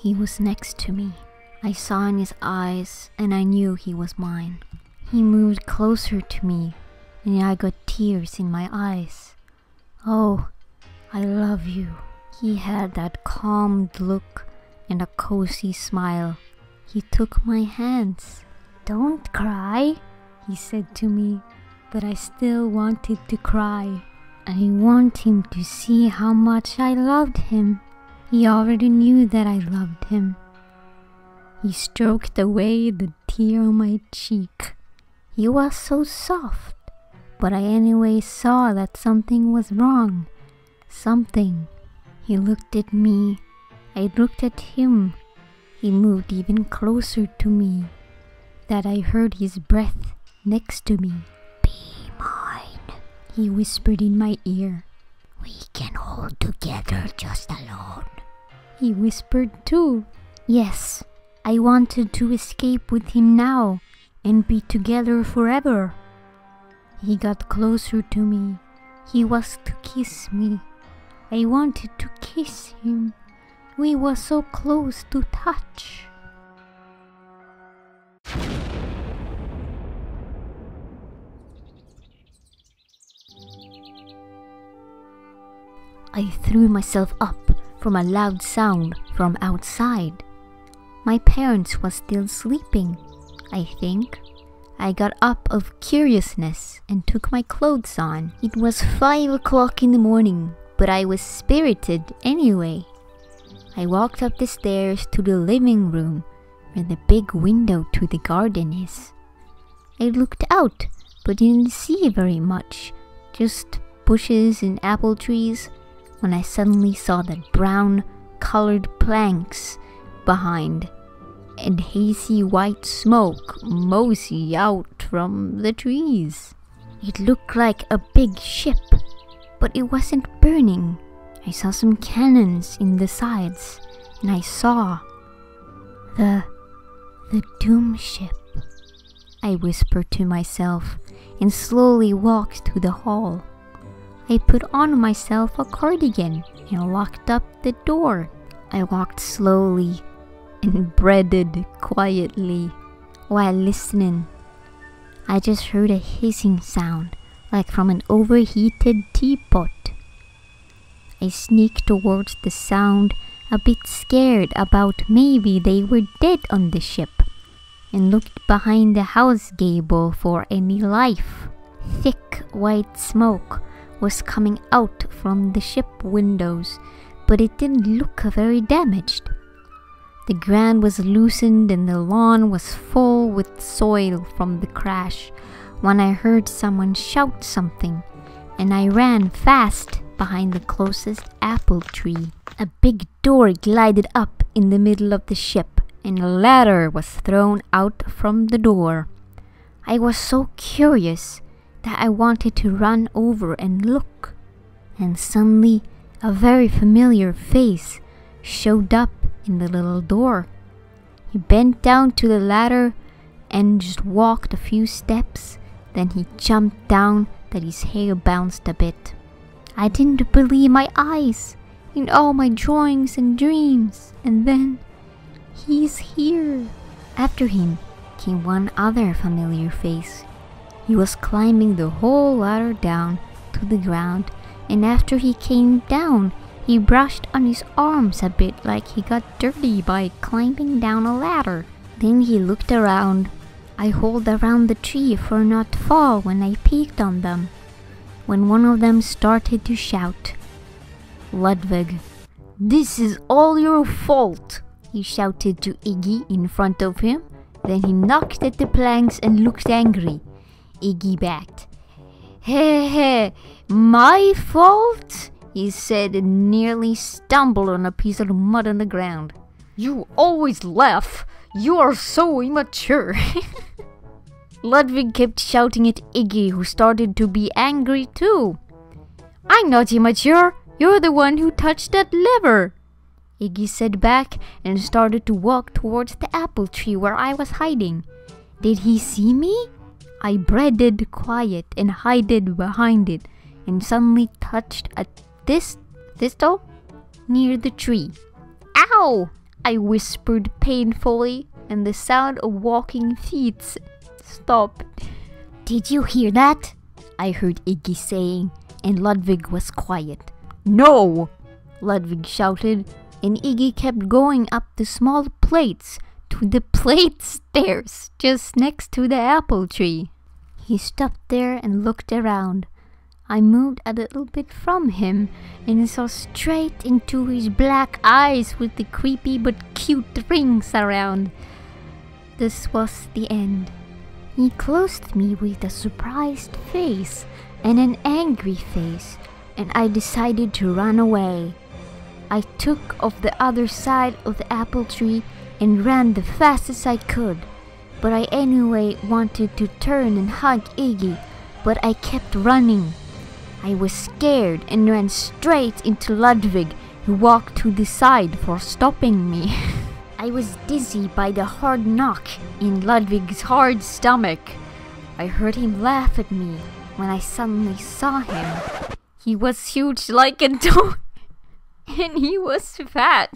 He was next to me. I saw in his eyes and I knew he was mine. He moved closer to me and I got tears in my eyes. Oh, I love you. He had that calm look and a cozy smile. He took my hands. Don't cry, he said to me, but I still wanted to cry. I want him to see how much I loved him. He already knew that I loved him. He stroked away the tear on my cheek. He was so soft, but I anyway saw that something was wrong. Something. He looked at me. I looked at him. He moved even closer to me, that I heard his breath next to me. Be mine, he whispered in my ear. We can hold together just alone. He whispered too. Yes, I wanted to escape with him now and be together forever. He got closer to me. He was to kiss me. I wanted to kiss him. We were so close to touch. I threw myself up from a loud sound from outside. My parents were still sleeping, I think. I got up of curiousness and took my clothes on. It was 5 o'clock in the morning, but I was spirited anyway. I walked up the stairs to the living room, where the big window to the garden is. I looked out, but didn't see very much, just bushes and apple trees, when I suddenly saw that brown-colored planks behind, and hazy white smoke mosey out from the trees. It looked like a big ship, but it wasn't burning. I saw some cannons in the sides, and I saw the doom ship. I whispered to myself and slowly walked to the hall. I put on myself a cardigan and locked up the door. I walked slowly and breathed quietly while listening. I just heard a hissing sound like from an overheated teapot. I sneaked towards the sound, a bit scared about maybe they were dead on the ship, and looked behind the house gable for any life. Thick white smoke was coming out from the ship windows, but it didn't look very damaged. The ground was loosened and the lawn was full with soil from the crash when I heard someone shout something, and I ran fast behind the closest apple tree. A big door glided up in the middle of the ship, and a ladder was thrown out from the door. I was so curious that I wanted to run over and look, and suddenly a very familiar face showed up in the little door. He bent down to the ladder and just walked a few steps, then he jumped down that his hair bounced a bit. I didn't believe my eyes in all my drawings and dreams, and then he's here. After him came one other familiar face. He was climbing the whole ladder down to the ground, and after he came down, he brushed on his arms a bit like he got dirty by climbing down a ladder. Then he looked around. I hauled around the tree for not to fall when I peeked on them, when one of them started to shout, "Ludwig, this is all your fault!" he shouted to Iggy in front of him. Then he knocked at the planks and looked angry. Iggy backed. "Heh, my fault?" he said, and nearly stumbled on a piece of mud on the ground. "You always laugh. You are so immature." Ludwig kept shouting at Iggy, who started to be angry too. "I'm not immature. You're the one who touched that lever," Iggy said back and started to walk towards the apple tree where I was hiding. Did he see me? I breathed quiet and hid behind it, and suddenly touched a thistle near the tree. "Ow!" I whispered painfully, and the sound of walking feet stopped. "Did you hear that?" I heard Iggy saying, and Ludwig was quiet. "No!" Ludwig shouted, and Iggy kept going up the small plates to the plate stairs just next to the apple tree. He stopped there and looked around. I moved a little bit from him and saw straight into his black eyes with the creepy but cute rings around. This was the end. He closed me with a surprised face and an angry face, and I decided to run away. I took off the other side of the apple tree and ran the fastest I could. But I anyway wanted to turn and hug Iggy, but I kept running. I was scared and ran straight into Ludwig, who walked to the side for stopping me. I was dizzy by the hard knock in Ludwig's hard stomach. I heard him laugh at me when I suddenly saw him. He was huge like a dog, and he was fat.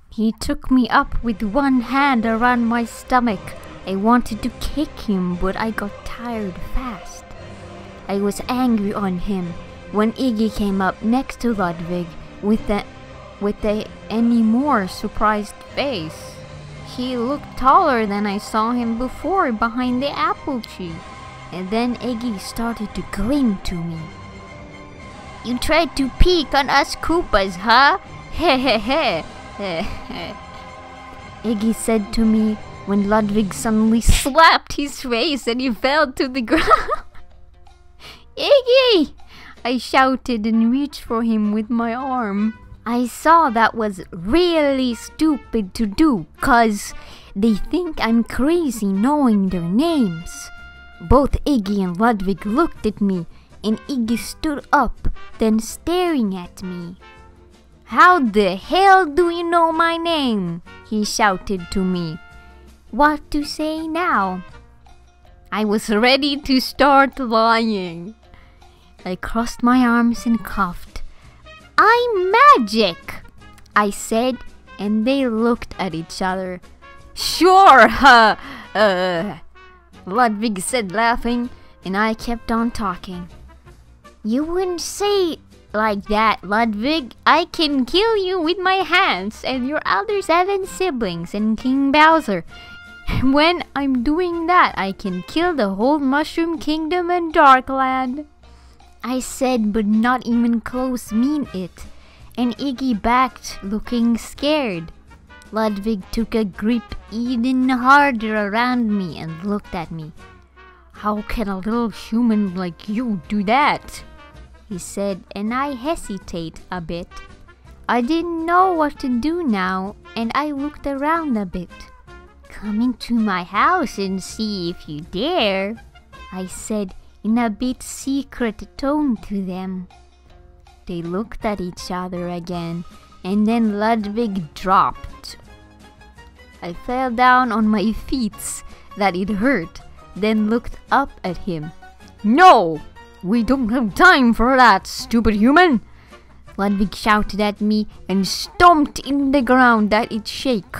He took me up with one hand around my stomach. I wanted to kick him, but I got tired fast. I was angry on him when Iggy came up next to Ludwig with a any more surprised face. He looked taller than I saw him before behind the apple tree, and then Iggy started to cling to me. "You tried to peek on us Koopas, huh? Heh heh heh. Iggy said to me when Ludwig suddenly slapped his face and he fell to the ground. "Iggy!" I shouted and reached for him with my arm. I saw that was really stupid to do, 'cause they think I'm crazy knowing their names. Both Iggy and Ludwig looked at me, and Iggy stood up, then staring at me. "How the hell do you know my name?" he shouted to me. What to say now? I was ready to start lying. I crossed my arms and coughed. "I'm magic," I said, and they looked at each other. "Sure, Ludwig said, laughing, and I kept on talking. "You wouldn't say like that, Ludwig. I can kill you with my hands and your other 7 siblings and King Bowser. When I'm doing that, I can kill the whole Mushroom Kingdom and Darkland," I said, but not even close mean it, and Iggy backed, looking scared. Ludwig took a grip even harder around me and looked at me. "How can a little human like you do that?" he said, and I hesitate a bit. I didn't know what to do now, and I looked around a bit. "Come into my house and see if you dare," I said in a bit secret tone to them. They looked at each other again, and then Ludwig dropped. I fell down on my feet, that it hurt, then looked up at him. "No! We don't have time for that, stupid human!" Ludwig shouted at me and stomped in the ground that it shake.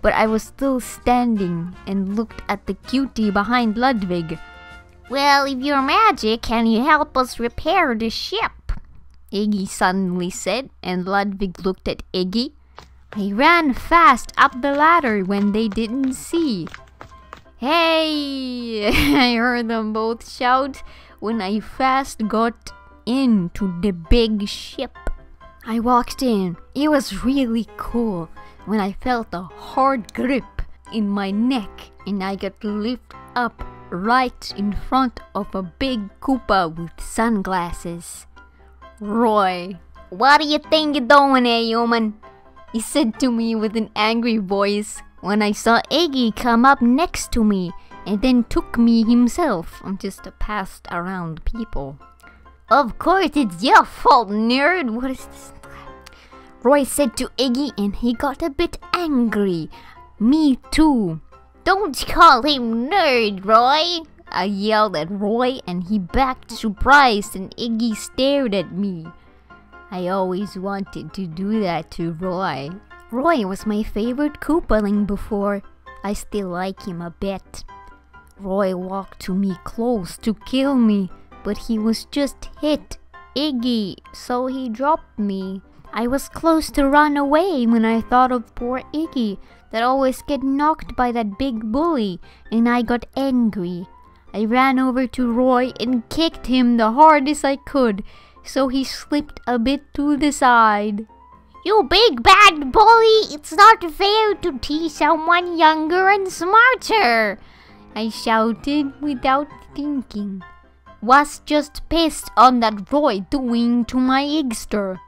But I was still standing and looked at the cutie behind Ludwig. "Well, if you're magic, can you help us repair the ship?" Iggy suddenly said, and Ludwig looked at Iggy. I ran fast up the ladder when they didn't see. "Hey!" I heard them both shout when I fast got into the big ship. I walked in. It was really cool when I felt a hard grip in my neck and I got lifted up right in front of a big Koopa with sunglasses. "Roy, what do you think you're doing here, human?" he said to me with an angry voice when I saw Iggy come up next to me and then took me himself. I'm just a passed around people. "Of course it's your fault, nerd. What is this?" Roy said to Iggy, and he got a bit angry. Me too. "Don't call him nerd, Roy," I yelled at Roy, and he backed surprised, and Iggy stared at me. I always wanted to do that to Roy. Roy was my favorite Koopaling before. I still like him a bit. Roy walked to me close to kill me, but he was just hit Iggy, so he dropped me. I was close to run away when I thought of poor Iggy that always get knocked by that big bully, and I got angry. I ran over to Roy and kicked him the hardest I could, so he slipped a bit to the side. "You big bad bully! It's not fair to tease someone younger and smarter!" I shouted without thinking. Was just pissed on that Roy doing to my Igster.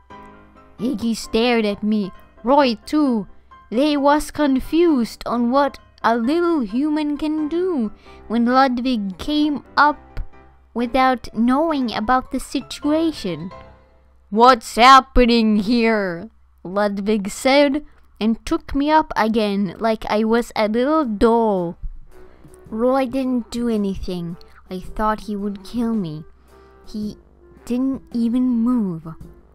Iggy stared at me, Roy too. They was confused on what a little human can do when Ludwig came up without knowing about the situation. "What's happening here?" Ludwig said, and took me up again like I was a little doll. Roy didn't do anything. I thought he would kill me. He didn't even move.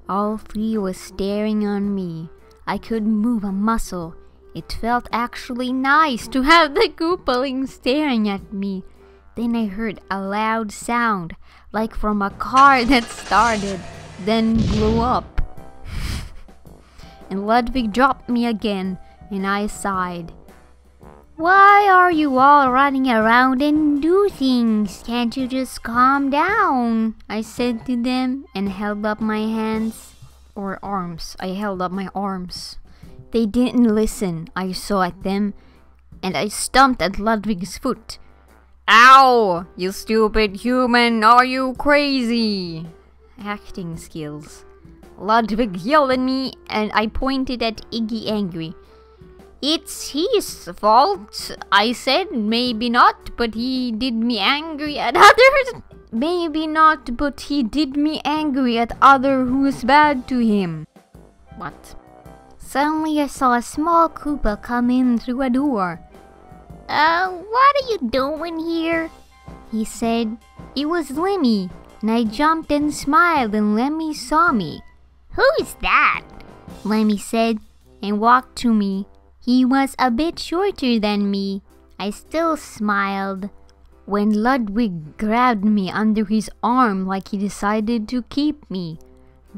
All three was staring on me. I couldn't move a muscle. It felt actually nice to have the Koopaling staring at me. Then I heard a loud sound, like from a car that started, then blew up. And Ludwig dropped me again, and I sighed. "Why are you all running around and do things? Can't you just calm down?" I said to them and held up my hands. Or arms. I held up my arms. They didn't listen. I saw at them, and I stomped at Ludwig's foot. "Ow! You stupid human! Are you crazy?" Acting skills. Ludwig yelled at me, and I pointed at Iggy angry. "It's his fault," I said. "Maybe not, but he did me angry at others." Maybe not, but he did me angry at other who's bad to him. What? Suddenly I saw a small Koopa come in through a door. What are you doing here?" he said. It was Lemmy, and I jumped and smiled, and Lemmy saw me. "Who's that?" Lemmy said, and walked to me. He was a bit shorter than me. I still smiled. When Ludwig grabbed me under his arm like he decided to keep me.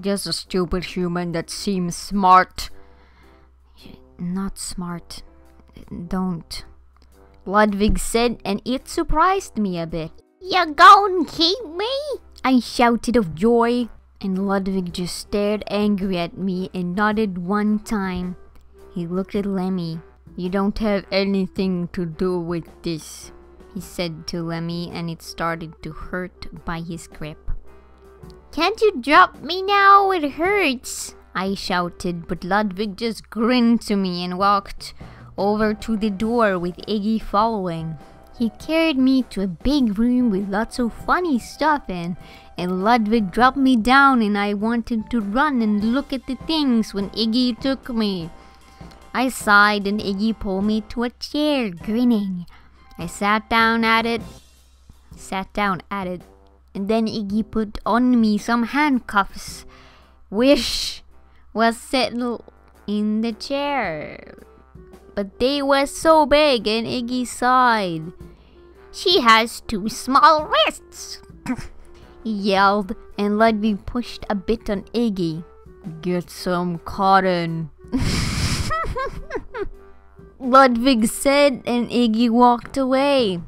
"Just a stupid human that seems smart." Not smart. Don't. Ludwig said, and it surprised me a bit. "You gon' keep me?" I shouted of joy, and Ludwig just stared angry at me and nodded one time. He looked at Lemmy. "You don't have anything to do with this," he said to Lemmy, and it started to hurt by his grip. "Can't you drop me now? It hurts," I shouted, but Ludwig just grinned to me and walked over to the door with Iggy following. He carried me to a big room with lots of funny stuff in, and Ludwig dropped me down, and I wanted to run and look at the things when Iggy took me. I sighed, and Iggy pulled me to a chair, grinning. I sat down at it, and then Iggy put on me some handcuffs. Wish was settled in the chair, but they were so big, and Iggy sighed. "She has too small wrists," he yelled, and Ludwig pushed a bit on Iggy. "Get some cotton," Ludwig said, and Iggy walked away.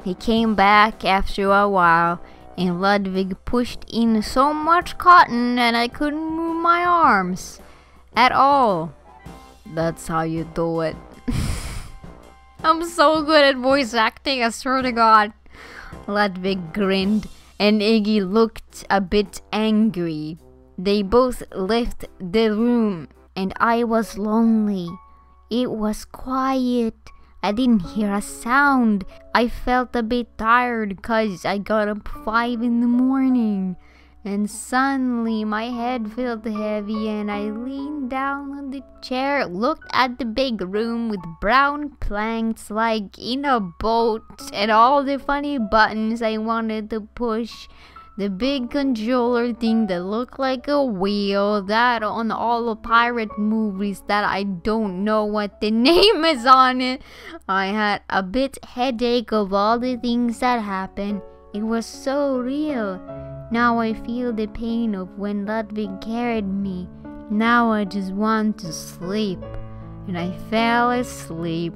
He came back after a while, and Ludwig pushed in so much cotton that I couldn't move my arms at all. That's how you do it. I'm so good at voice acting, I swear to God. Ludwig grinned, and Iggy looked a bit angry. They both left the room, and I was lonely. It was quiet. I didn't hear a sound. I felt a bit tired cause I got up 5 in the morning. And suddenly my head felt heavy, and I leaned down on the chair, looked at the big room with brown planks like in a boat, and all the funny buttons I wanted to push. The big controller thing that looked like a wheel, that on all the pirate movies that I don't know what the name is on it. I had a bit headache of all the things that happened. It was so real. Now I feel the pain of when Ludwig carried me. Now I just want to sleep. And I fell asleep.